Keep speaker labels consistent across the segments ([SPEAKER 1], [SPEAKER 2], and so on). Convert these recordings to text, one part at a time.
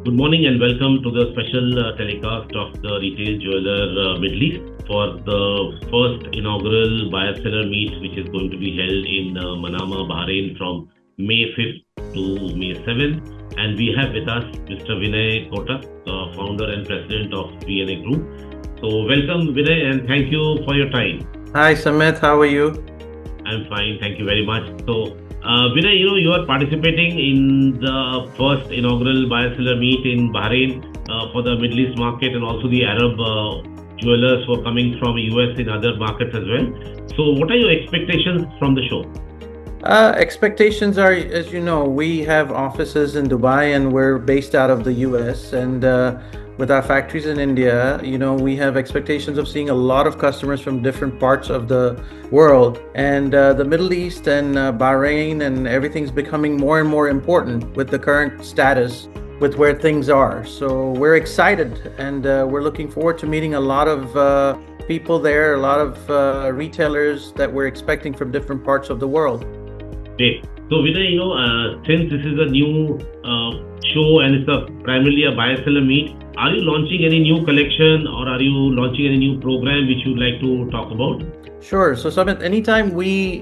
[SPEAKER 1] Good morning and welcome to the special telecast of the Retail Jeweler Middle East for the first inaugural buyer-seller meet, which is going to be held in Manama, Bahrain from May 5th to May 7th. And we have with us Mr. 𝒂𝒚, founder and president of V&A Group. So welcome Vinay and thank you for your time.
[SPEAKER 2] Hi Sumit, how are you?
[SPEAKER 1] I'm fine, thank you very much. So Vinay, you are participating in the first inaugural buyer-seller meet in Bahrain for the Middle East market and also the Arab jewelers who are coming from US in other markets as well. So what are your expectations from the show?
[SPEAKER 2] Expectations are, as you know, we have offices in Dubai and we're based out of the US, and with our factories in India, we have expectations of seeing a lot of customers from different parts of the world, and the Middle East and Bahrain and everything's becoming more and more important with the current status with where things are. So we're excited and we're looking forward to meeting a lot of people there, a lot of retailers that we're expecting from different parts of the world.
[SPEAKER 1] Great. So Vinay, since this is a new show and it's primarily a buyer-seller meet, are you launching any new collection or are you launching any new program which you'd like to talk about?
[SPEAKER 2] Sure. So Sumit, anytime we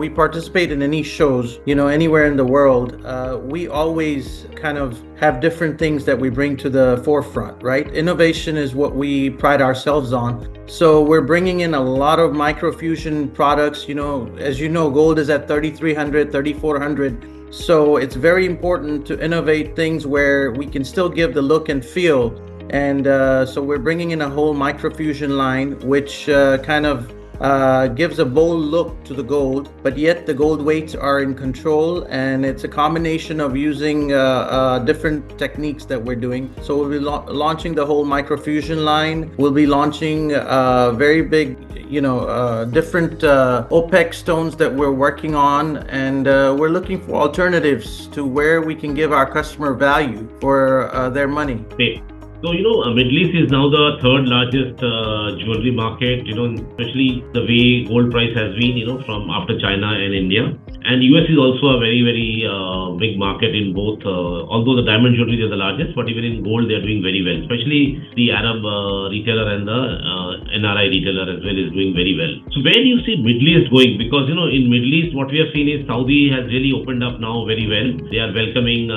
[SPEAKER 2] participate in any shows, anywhere in the world, we always kind of have different things that we bring to the forefront, right? Innovation is what we pride ourselves on. So we're bringing in a lot of microfusion products. As you know, gold is at 3,300, 3,400. So it's very important to innovate things where we can still give the look and feel. And so we're bringing in a whole microfusion line, which kind of gives a bold look to the gold, but yet the gold weights are in control, and it's a combination of using different techniques that we're doing. So we'll be launching the whole microfusion line. We'll be launching very big, different OPEX stones that we're working on, and we're looking for alternatives to where we can give our customer value for their money.
[SPEAKER 1] Okay. So, Middle East is now the third largest jewelry market, especially the way gold price has been, from after China and India. And US is also a very, very big market in both, although the diamond jewelry is the largest, but even in gold, they're doing very well. Especially the Arab retailer and the NRI retailer as well is doing very well. So where do you see Middle East going? Because, in Middle East, what we have seen is Saudi has really opened up now very well. They are welcoming,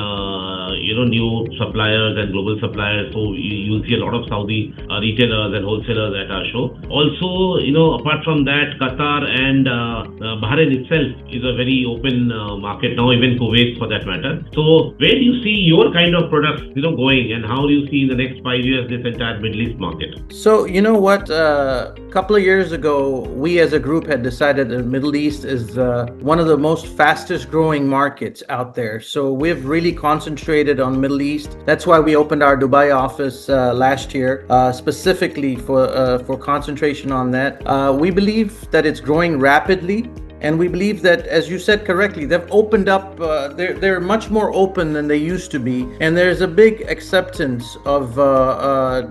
[SPEAKER 1] new suppliers and global suppliers. So you'll see a lot of Saudi retailers and wholesalers at our show. Also, apart from that, Qatar and Bahrain itself is a very open market now, even Kuwait for that matter. So where do you see your kind of products, going, and how do you see in the next 5 years this entire Middle East market?
[SPEAKER 2] So you know what? A couple of years ago, we as a group had decided that the Middle East is one of the most fastest growing markets out there. So we've really concentrated on Middle East. That's why we opened our Dubai office last year, specifically for concentration on that. We believe that it's growing rapidly. And we believe that, as you said correctly, they've opened up, they're much more open than they used to be. And there's a big acceptance of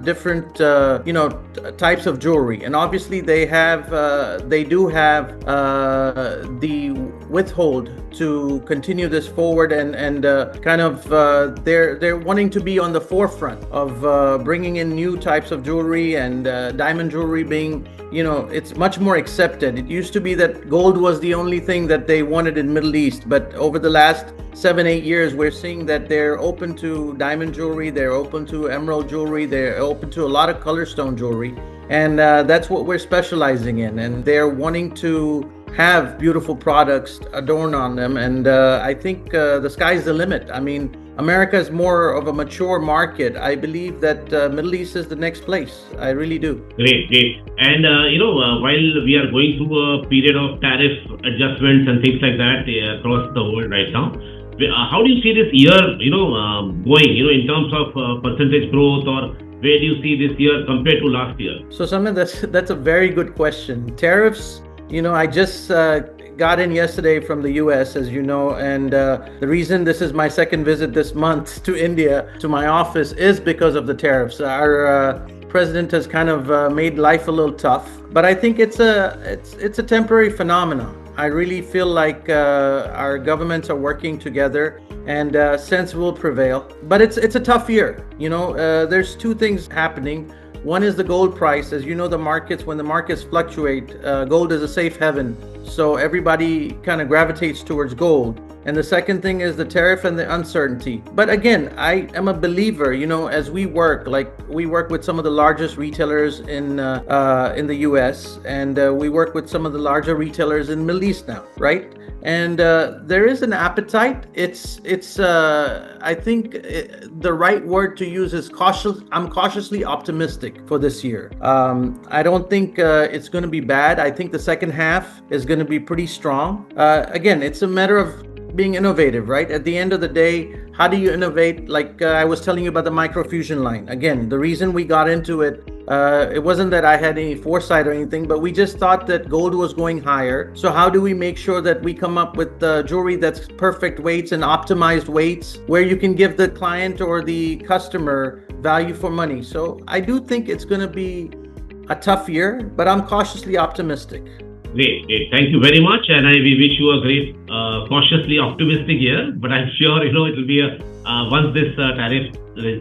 [SPEAKER 2] different, types of jewelry. And obviously they do have the withhold to continue this forward and they're wanting to be on the forefront of bringing in new types of jewelry, and diamond jewelry being, it's much more accepted. It used to be that gold was the only thing that they wanted in Middle East, but over the last 7-8 years, we're seeing that they're open to diamond jewelry, they're open to emerald jewelry, they're open to a lot of color stone jewelry, and that's what we're specializing in. And they're wanting to have beautiful products adorned on them, and I think the sky's the limit. I mean, America is more of a mature market. I believe that Middle East is the next place. I really do.
[SPEAKER 1] Great. And, while we are going through a period of tariff adjustments and things like that across the world right now, how do you see this year, going, in terms of percentage growth, or where do you see this year compared to last year?
[SPEAKER 2] So, Samir, that's a very good question. Tariffs, I just got in yesterday from the US, as you know, and the reason this is my second visit this month to India, to my office, is because of the tariffs. Our president has kind of made life a little tough, but I think it's a temporary phenomenon. I really feel like our governments are working together, and sense will prevail. But it's a tough year. There's two things happening. One is the gold price. As you know, when the markets fluctuate, gold is a safe haven. So everybody kind of gravitates towards gold. And the second thing is the tariff and the uncertainty. But again, I am a believer, as we work with some of the largest retailers in the US, and we work with some of the larger retailers in the Middle East now, right? And there is an appetite. I think the right word to use is cautious. I'm cautiously optimistic for this year. I don't think it's going to be bad. I think the second half is going to be pretty strong. Again, it's a matter of being innovative, right? At the end of the day, how do you innovate? Like I was telling you about the microfusion line. Again, the reason we got into it, it wasn't that I had any foresight or anything, but we just thought that gold was going higher. So how do we make sure that we come up with jewelry that's perfect weights and optimized weights, where you can give the client or the customer value for money? So I do think it's going to be a tough year, but I'm cautiously optimistic.
[SPEAKER 1] Great. Thank you very much, and we wish you a great, cautiously optimistic year. But I'm sure it will be once this tariff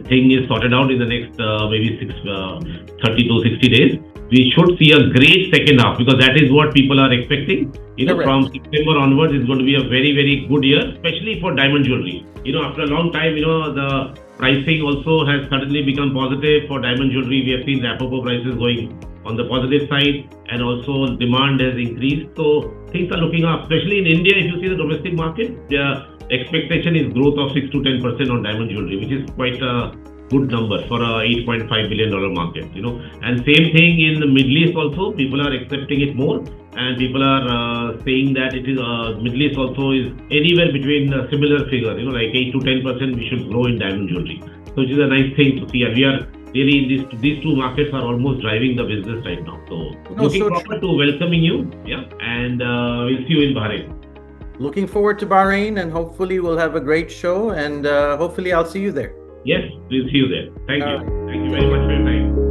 [SPEAKER 1] thing is sorted out in the next maybe 30 to 60 days, we should see a great second half, because that is what people are expecting. From September onwards, it's going to be a very, very good year, especially for diamond jewelry. After a long time, the pricing also has suddenly become positive for diamond jewelry. We have seen Rapoport prices going on the positive side, and also demand has increased. So things are looking up, especially in India. If you see the domestic market, the expectation is growth of 6 to 10% on diamond jewelry, which is quite a good number for a $8.5 billion market. And same thing in the Middle East also. People are accepting it more, and people are saying that it is Middle East also is anywhere between a similar figure, like 8 to 10% we should grow in diamond jewelry. So which is a nice thing to see. And we are really, these two markets are almost driving the business right now. So looking forward to welcoming you. Yeah, and we'll see you in Bahrain.
[SPEAKER 2] Looking forward to Bahrain, and hopefully we'll have a great show, and hopefully I'll see you there.
[SPEAKER 1] Yes, we'll see you there. Thank you. Thank you very much for your time.